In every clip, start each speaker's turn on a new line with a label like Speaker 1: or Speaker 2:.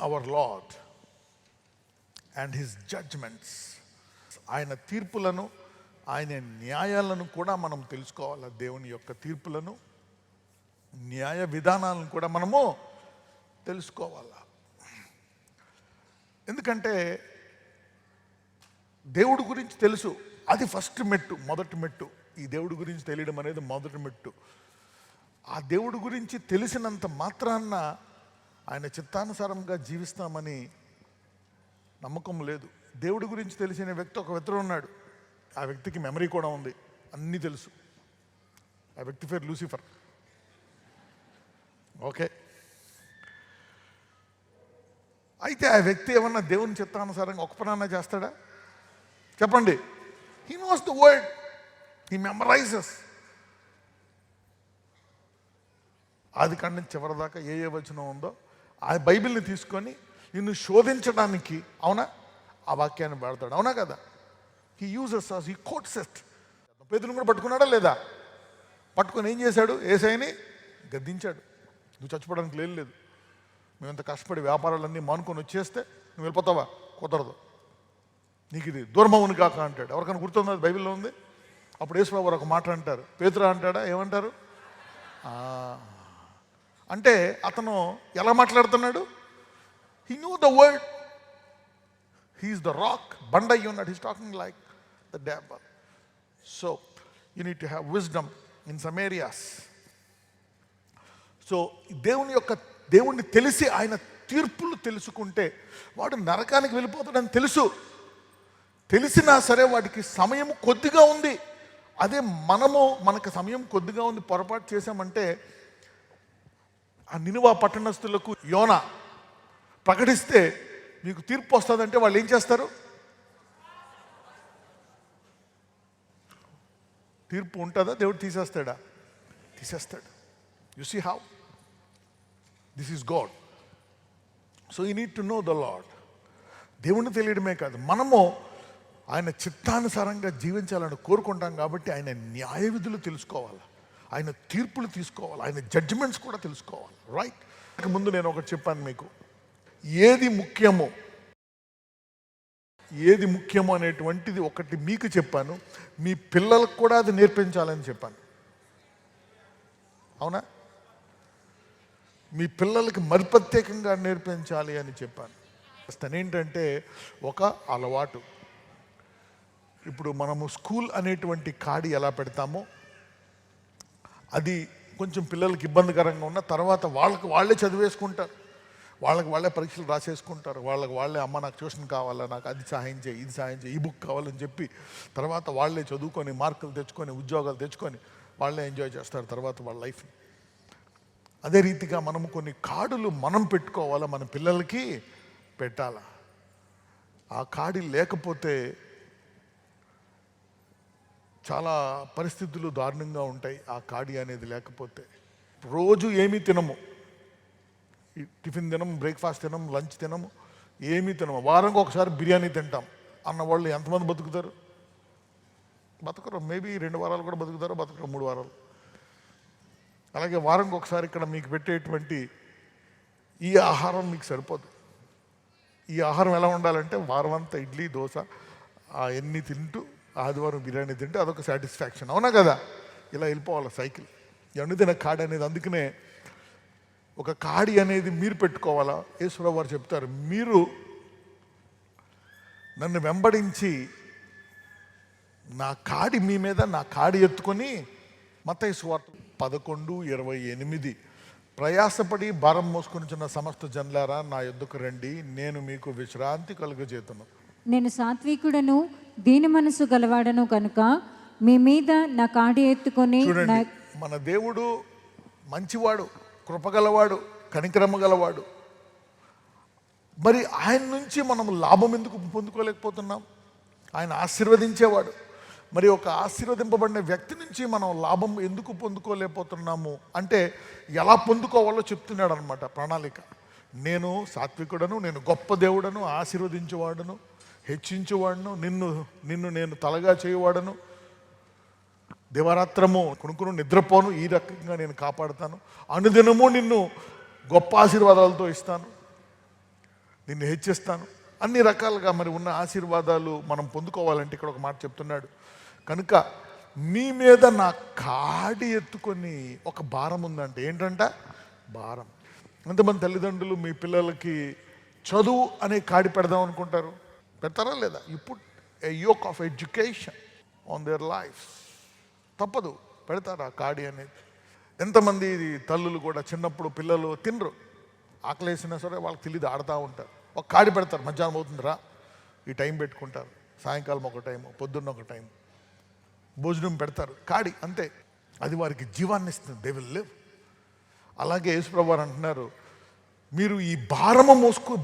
Speaker 1: Hour Lord and his judgements. ఆయన తీర్పులను, ఆయన న్యాయాలను కూడా మనం తెలుసుకోవాలి. దేవుని యొక్క తీర్పులను, న్యాయ విధానాలను కూడా మనము తెలుసుకోవాలి. ఎందుకంటే దేవుడి గురించి తెలుసు, అది ఫస్ట్ మెట్టు, మొదటి మెట్టు. ఈ దేవుడి గురించి తెలియడం అనేది మొదటి మెట్టు. ఆ దేవుడి గురించి తెలిసినంత మాత్రాన ఆయన చిత్తానుసారంగా జీవిస్తామని నమ్మకం లేదు. దేవుడి గురించి తెలిసిన వ్యక్తి ఒక వ్యక్తి ఉన్నాడు. ఆ వ్యక్తికి మెమరీ కూడా ఉంది, అన్నీ తెలుసు. ఆ వ్యక్తి పేరు లూసిఫర్. ఓకే, అయితే ఆ వ్యక్తి ఏమన్నా దేవుని చిత్తానుసారంగా ఒక పనాన్న చేస్తాడా? చెప్పండి. He knows the word, he memorises. ఆది కాండం నుంచి చివరి దాకా ఏ వచనం ఉందో ఆ బైబిల్ని తీసుకొని నిన్ను శోధించడానికి, అవునా, ఆ వాక్యాన్ని వాడతాడు. అవునా కదా? He uses us, he quotes it. పేతురుని కూడా పట్టుకున్నాడా లేదా? పట్టుకొని ఏం చేశాడు? యేసయ్యని గద్దించాడు. నువ్వు చచ్చిపోవడానికి లేదు, మేము ఇంత కష్టపడి వ్యాపారాలన్నీ మానుకొని వచ్చేస్తే నువ్వు వెళ్ళిపోతావా? కుదరదు, నీకు ఇది దూరమవును కాక అంటాడు. ఎవరికైనా గుర్తుంది? అది బైబిల్లో ఉంది. అప్పుడు యేసుప్రభు వారు ఒక మాట అంటారు, పేతురు అంటాడా, ఏమంటారు అంటే అతను ఎలా మాట్లాడుతున్నాడు? He knew the word, he's the rock, బండ అయ్యి ఉన్నాడు. He's talking like the devil. So you need to have wisdom in some areas. So దేవుణ్ణి తెలిసి ఆయన తీర్పులు తెలుసుకుంటే వాడు నరకానికి వెళ్ళిపోతాడని తెలిసినా సరే వాడికి సమయం కొద్దిగా ఉంది. అదే మనకు సమయం కొద్దిగా ఉంది, పొరపాటు చేశామంటే ఆ నినివే పట్టణస్థులకు యోనా ప్రకటిస్తే మీకు తీర్పు వస్తుందంటే వాళ్ళు ఏం చేస్తారు? తీర్పు ఉంటుందా? దేవుడు తీసేస్తాడా? తీసేస్తాడు. You see how this is God. So you need to know the Lord. దేవుణ్ణి తెలియడమే కాదు, మనము ఆయన చిత్తానుసారంగా జీవించాలని కోరుకుంటాం. కాబట్టి ఆయన న్యాయ విధులు తెలుసుకోవాలి, ఆయన తీర్పులు తీసుకోవాలి, ఆయన జడ్జిమెంట్స్ కూడా తెలుసుకోవాలి. రైట్. ముందు నేను ఒకటి చెప్పాను మీకు, ఏది ముఖ్యము అనేటువంటిది ఒకటి మీకు చెప్పాను. మీ పిల్లలకు కూడా అది నేర్పించాలని చెప్పాను. అవునా? మీ పిల్లలకి మరి ప్రత్యేకంగా నేర్పించాలి అని చెప్పాను. ఏంటంటే ఒక అలవాటు. ఇప్పుడు మనము స్కూల్ అనేటువంటి కాడి ఎలా పెడతామో అది కొంచెం పిల్లలకి ఇబ్బందికరంగా ఉన్న తర్వాత వాళ్ళే చదివేసుకుంటారు, వాళ్ళే పరీక్షలు రాసేసుకుంటారు, వాళ్ళే అమ్మ నాకు ట్యూషన్ కావాలా, నాకు అది సహాయం చేయి, ఇది సహాయం చేయి, ఈ బుక్ కావాలని చెప్పి తర్వాత వాళ్ళే చదువుకొని మార్కులు తెచ్చుకొని ఉద్యోగాలు తెచ్చుకొని వాళ్ళే ఎంజాయ్ చేస్తారు తర్వాత వాళ్ళ లైఫ్ని. అదే రీతిగా మనము కొన్ని కాడులు మనం పెట్టుకోవాలా, మన పిల్లలకి పెట్టాలా. ఆ కాడి లేకపోతే చాలా పరిస్థితులు దారుణంగా ఉంటాయి. ఆ కాడి అనేది లేకపోతే రోజు ఏమీ తినము, టిఫిన్ తినము, బ్రేక్ఫాస్ట్ తినము, లంచ్ తినము, ఏమీ తినము. వారానికి ఒకసారి బిర్యానీ తింటాం అన్న వాళ్ళు ఎంతమంది బతుకుతారు? బతకరు. మేబీ 2 వారాలు కూడా బతుకుతారు, బతకరు 3 వారాలు. అలాగే వారానికి ఒకసారి ఇక్కడ మీకు పెట్టేటువంటి ఈ ఆహారం మీకు సరిపోదు. ఈ ఆహారం ఎలా ఉండాలంటే వారం అంతా ఇడ్లీ దోశ ఎన్ని తింటూ ఆదివారం బిర్యానీ తింటే అదొక సాటిస్ఫాక్షన్. అవునా కదా? ఇలా వెళ్ళిపోవాలి సైకిల్. ఎన్నుదిన కాడి అనేది, అందుకనే ఒక కాడి అనేది మీరు పెట్టుకోవాలా. యేసుప్రభువు వారు చెప్తారు, మీరు నన్ను వెంబడించి నా కాడి మీ మీద నా కాడి ఎత్తుకొని, మత్తయి సువార్త 11:28, ప్రయాసపడి భారం మోసుకొనిచున్న సమస్త జనులారా నా యొద్దకు రండి, నేను మీకు విశ్రాంతి కలుగజేతును.
Speaker 2: నేను సాత్వికుడను దీని మనసు గలవాడను కనుక మీ మీద నా కాడి ఎత్తుకొని.
Speaker 1: చూడండి, మన దేవుడు మంచివాడు, కృపగలవాడు, కనికరమ గలవాడు. మరి ఆయన నుంచి మనం లాభం ఎందుకు పొందుకోలేకపోతున్నాం? ఆయన ఆశీర్వదించేవాడు. మరి ఒక ఆశీర్వదింపబడిన వ్యక్తి నుంచి మనం లాభం ఎందుకు పొందుకోలేకపోతున్నాము అంటే ఎలా పొందుకోవాలో చెప్తున్నాడు అనమాట ప్రణాళిక. నేను సాత్వికుడను, నేను గొప్ప దేవుడను, ఆశీర్వదించేవాడును, హెచ్చించేవాడును, నిన్ను నేను తలగా చేయవాడను, దివారాత్రము కొనుక్కును నిద్రపోను, ఈ రకంగా నేను కాపాడుతాను, అనుదినము నిన్ను గొప్ప ఆశీర్వాదాలతో ఇస్తాను. నిన్ను హెచ్చిస్తాను. అన్ని రకాలుగా మరి ఉన్న ఆశీర్వాదాలు మనం పొందుకోవాలంటే ఇక్కడ ఒక మాట చెప్తున్నాడు. కనుక మీ మీద నా కాడి ఎత్తుకొని ఒక భారం ఉందంటే ఏంటంట? భారం. ఎంతమంది తల్లిదండ్రులు మీ పిల్లలకి చదువు అనే కాడి పెడదాం అనుకుంటారు? పెడతారా లేదా? You put a yoke of education on their life. తప్పదు, పెడతారు ఆ కాడి అనేది. ఎంతమంది తల్లులు కూడా చిన్నప్పుడు పిల్లలు తినరు, ఆకలేసినా సరే వాళ్ళకి తెలియదు, ఆడుతూ ఉంటారు. ఒక కాడి పెడతారు, మధ్యాహ్నం అవుతుందిరా ఈ టైం పెట్టుకుంటారు, సాయంకాలం ఒక టైం, పొద్దున్న ఒక టైం భోజనం పెడతారు. కాడి అంతే, అది వారికి జీవాన్ని ఇస్తుంది. They will live. అలాగే యేసుప్రభు వారు అంటున్నారు, మీరు ఈ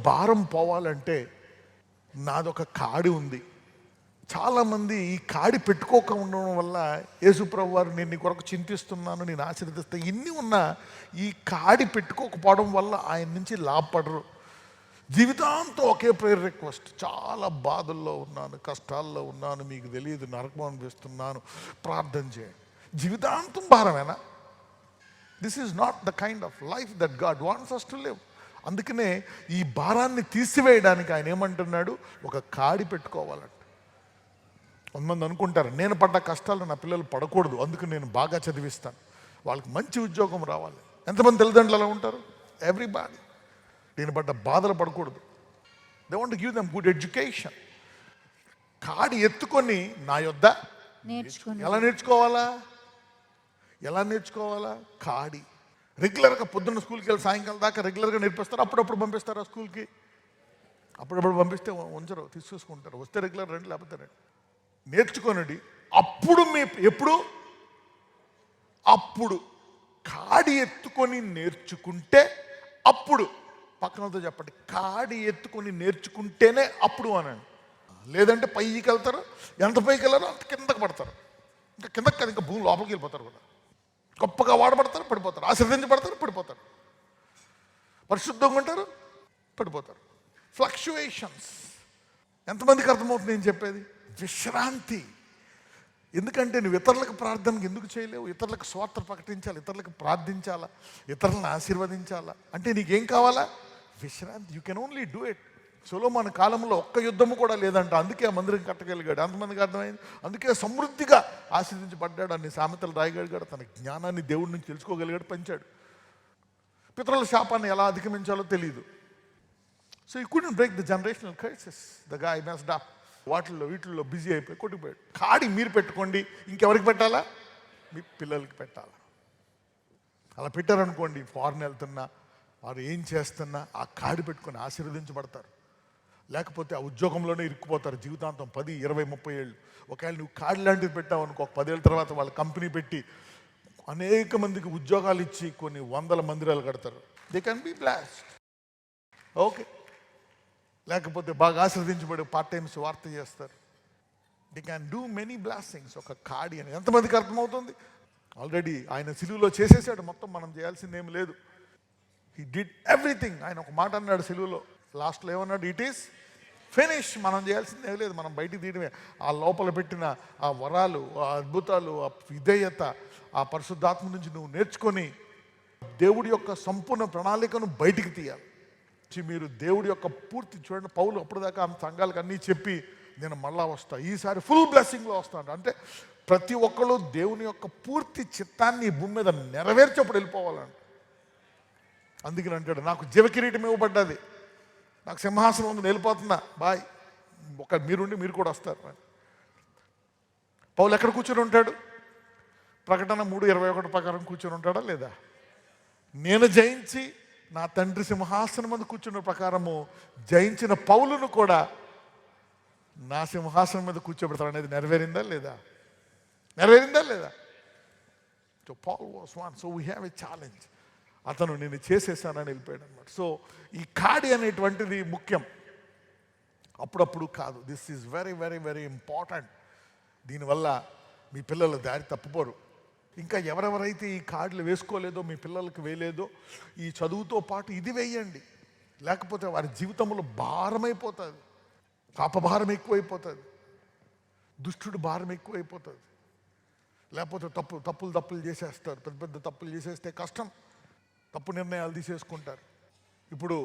Speaker 1: భారం పోవాలంటే నాదొక కాడి ఉంది. చాలామంది ఈ కాడి పెట్టుకోక ఉండడం వల్ల యేసుప్రభు వారు నేను నీ కొరకు చింతిస్తున్నాను, నేను ఆశీర్వదిస్తా, ఇన్ని ఉన్నా ఈ కాడి పెట్టుకోకపోవడం వల్ల ఆయన నుంచి లాభపడరు. జీవితాంతం ఒకే ప్రేయర్ రిక్వెస్ట్, చాలా బాధల్లో ఉన్నాను, కష్టాల్లో ఉన్నాను, మీకు తెలియదు, నరకం అనిపిస్తున్నాను, ప్రార్థన చేయండి. జీవితాంతం భారమేనా? This is not the kind of life that God wants us to live. అందుకనే ఈ భారాన్ని తీసివేయడానికి ఆయన ఏమంటున్నాడు? ఒక కాడి పెట్టుకోవాలంట. కొంతమంది అనుకుంటారు, నేను పడ్డ కష్టాలు నా పిల్లలు పడకూడదు, అందుకు నేను బాగా చదివిస్తాను, వాళ్ళకి మంచి ఉద్యోగం రావాలి. ఎంతమంది తల్లిదండ్రులు అలా ఉంటారు? ఎవ్రీబాడీ. నేను పడ్డ బాధలు పడకూడదు. They want to give them good education. కాడి ఎత్తుకొని నా యొద్ద
Speaker 2: నేర్చుకుని.
Speaker 1: ఎలా నేర్చుకోవాలా? కాడి. రెగ్యులర్గా పొద్దున్న స్కూల్కి వెళ్ళి సాయంకాలం దాకా రెగ్యులర్గా నేర్పిస్తారు. అప్పుడప్పుడు పంపిస్తారు ఆ స్కూల్కి. అప్పుడప్పుడు పంపిస్తే ఉంచరు, తీసుకుంటారు. వస్తే రెగ్యులర్ రండి, లేకపోతే రండి. నేర్చుకోనండి. అప్పుడు అప్పుడు కాడి ఎత్తుకొని నేర్చుకుంటే అప్పుడు, పక్కనతో చెప్పండి, కాడి ఎత్తుకొని నేర్చుకుంటేనే అప్పుడు అనండి. లేదంటే పైకి వెళ్తారు, ఎంత పైకి వెళ్ళారో అంత కిందకి పడతారు. ఇంకా కిందకి కాదు, ఇంకా భూమి లోపలికి వెళ్ళిపోతారు కూడా. గొప్పగా వాడబడతారు, పడిపోతారు. ఆశీర్వదించబడతారు, పడిపోతారు. పరిశుద్ధంగా ఉంటారు, పడిపోతారు. ఫ్లక్చుయేషన్స్. ఎంతమందికి అర్థమవుతుంది నేను చెప్పేది? విశ్రాంతి. ఎందుకంటే నువ్వు ఇతరులకు ప్రార్థనకు ఎందుకు చేయలేవు? ఇతరులకు స్వార్థ ప్రకటించాలి, ఇతరులకు ప్రార్థించాలా, ఇతరులను ఆశీర్వదించాలా అంటే నీకేం కావాలా? విశ్రాంతి. You can only do it. సొలొమోను కాలంలో ఒక్క యుద్ధము కూడా లేదంట, అందుకే ఆ మందిరం కట్టగలిగాడు. అంతమందికి అర్థమైంది. అందుకే సమృద్ధిగా ఆశీర్వదించబడ్డాడు. అన్ని సామెతలు రాయగలిగాడు, తన జ్ఞానాన్ని దేవుడి నుంచి తెలుసుకోగలిగాడు, పెంచాడు. పితరుల శాపాన్ని ఎలా అధిగమించాలో తెలియదు. So you couldn't break the generational curses. The guy messed up. వీటిల్లో బిజీ అయిపోయి కొట్టుకుపోయాడు. కాడి మీరు పెట్టుకోండి, ఇంకెవరికి పెట్టాలా? మీ పిల్లలకి పెట్టాలా. అలా పెట్టారనుకోండి, ఫారెన్ వెళ్తున్నా వారు ఏం చేస్తున్నా ఆ కాడి పెట్టుకొని ఆశీర్వదించబడతారు. లేకపోతే ఆ ఉద్యోగంలోనే ఇరుక్కుపోతారు జీవితాంతం 10, 20, 30 ఏళ్ళు. ఒకవేళ నువ్వు కాడి లాంటిది పెట్టావు అనుకో, 10 ఏళ్ళ తర్వాత వాళ్ళ కంపెనీ పెట్టి అనేక మందికి ఉద్యోగాలు ఇచ్చి కొన్ని 100 మందిరాలు కడతారు. They can be blessed. Okay. లేకపోతే బాగా ఆశీర్వదించబడి పార్ట్ టైమ్స్ వార్త చేస్తారు. They can do many blessings. ఒక కాడి అని ఎంతమందికి అర్థమవుతుంది? ఆల్రెడీ ఆయన సిలువలో చేసేసాడు మొత్తం, మనం చేయాల్సిందేం లేదు. He did everything. ఆయన ఒక మాట అన్నాడు సిలువలో, లాస్ట్లో ఏమన్నాడు? It is finish. మనం చేయాల్సిందేం లేదు, మనం బయటికి తీయడమే. ఆ లోపల పెట్టిన ఆ వరాలు, ఆ అద్భుతాలు, ఆ విధేయత, ఆ పరిశుద్ధాత్మ నుంచి నువ్వు నేర్చుకొని దేవుడి యొక్క సంపూర్ణ ప్రణాళికను బయటికి తీయాలి. మీరు దేవుడి యొక్క పూర్తి చూడండి, పౌలు అప్పటిదాకా ఆమె సంఘాలకు అన్నీ చెప్పి నేను మళ్ళా వస్తా, ఈసారి ఫుల్ బ్లెస్సింగ్లో వస్తాను అంటే ప్రతి ఒక్కళ్ళు దేవుని యొక్క పూర్తి చిత్తాన్ని ఈ భూమి మీద నెరవేర్చేప్పుడు వెళ్ళిపోవాలంట. అందుకని అంటాడు, నాకు జీవకిరీటం ఇవ్వబడ్డది, నాకు సింహాసనం ఉంది, వెళ్ళిపోతున్నా, బాయ్, మీరుండి మీరు కూడా వస్తారు. పౌలు ఎక్కడ కూర్చొని ఉంటాడు? ప్రకటన 3:21 ప్రకారం కూర్చొని ఉంటాడా లేదా? నేను జయించి నా తండ్రి సింహాసనం మీద కూర్చున్న ప్రకారము జయించిన పౌలును కూడా నా సింహాసనం మీద కూర్చోబెడతాడు అనేది నెరవేరిందా లేదా? So Paul was one. So we have a challenge. అతను నేను చేసేసానని వెళ్ళిపోయాడు అనమాట. సో ఈ కాడి అనేటువంటిది ముఖ్యం, అప్పుడప్పుడు కాదు. This is very very very important. దీనివల్ల మీ పిల్లలు దారి తప్పిపోరు. ఇంకా ఎవరెవరైతే ఈ కార్డులు వేసుకోలేదో, మీ పిల్లలకి వేయలేదో, ఈ చదువుతో పాటు ఇది వేయండి. లేకపోతే వారి జీవితంలో భారమైపోతుంది, పాపభారం ఎక్కువైపోతుంది, దుష్టుడు భారం ఎక్కువైపోతుంది. లేకపోతే తప్పులు చేసేస్తారు. పెద్ద పెద్ద తప్పులు చేసేస్తే కష్టం, తప్పు నిర్ణయాలు తీసేసుకుంటారు. ఇప్పుడు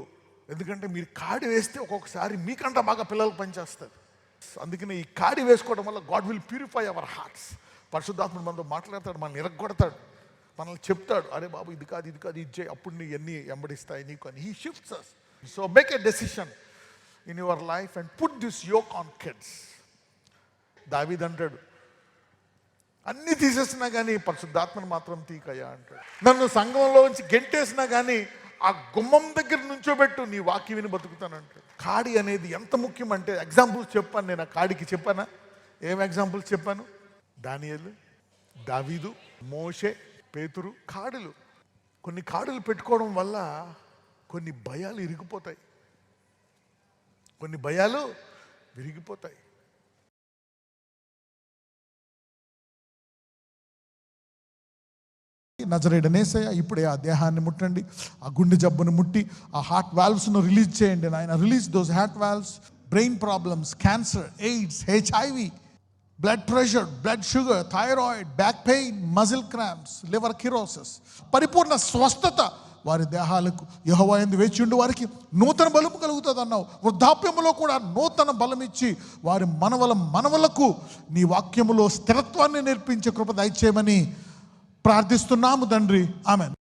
Speaker 1: ఎందుకంటే మీరు కాడి వేస్తే ఒక్కొక్కసారి మీకంట బాగా పిల్లలకు పనిచేస్తుంది. అందుకని ఈ కాడి వేసుకోవడం వల్ల God will purify our hearts. పరిశుద్ధాత్ముడు మనతో మాట్లాడతాడు, మనల్ని ఇరగొడతాడు, మనల్ని చెప్తాడు, అరే బాబు ఇది కాదు ఇది కాదు ఇది చేయి, అప్పుడు నీ ఎన్ని వెంబడిస్తాయి నీకు అని. He shifts us. So make a decision in your life and put this yoke on kids. దావీదు అంటాడు, అన్నీ తీసేసినా కానీ పరిశుద్ధాత్మను మాత్రం తీకయ్యా అంటాడు. నన్ను సంఘంలోంచి గెంటేసినా కానీ ఆ గుమ్మం దగ్గర నుంచోబెట్టు, నీ వాక్యం విని బతుకుతానంటాడు. కాడి అనేది ఎంత ముఖ్యం అంటే, ఎగ్జాంపుల్స్ చెప్పాను నేను. ఆ కాడికి చెప్పానా? ఏం ఎగ్జాంపుల్స్ చెప్పాను? దానియేలు, దావీదు, మోషే, పేతురు. కాడులు, కొన్ని కాడులు పెట్టుకోవడం వల్ల కొన్ని భయాలు ఇరిగిపోతాయి, కొన్ని భయాలు విరిగిపోతాయి.
Speaker 3: నజరేయుడైన యేసయ్య, ఇప్పుడే ఆ దేహాన్ని ముట్టండి, ఆ గుండె జబ్బును ముట్టి ఆ హార్ట్ వాల్వ్స్ను రిలీజ్ చేయండి నాయన. Release those heart valves. Brain problems, cancer, AIDS, HIV, blood pressure, blood sugar, thyroid, back pain, muscle cramps, liver cirrhosis, పరిపూర్ణ స్వస్థత వారి దేహాలకు. యెహోవా యందు వేచి ఉండు వారికి నూతన బలము కలుగుతుంది అన్నావు. వృద్ధాప్యములో కూడా నూతన బలం ఇచ్చి వారి మనవలకు నీ వాక్యములో స్థిరత్వాన్ని నేర్పించే కృప దయచేయమని ప్రార్థిస్తున్నాము తండ్రి. ఆమేన్.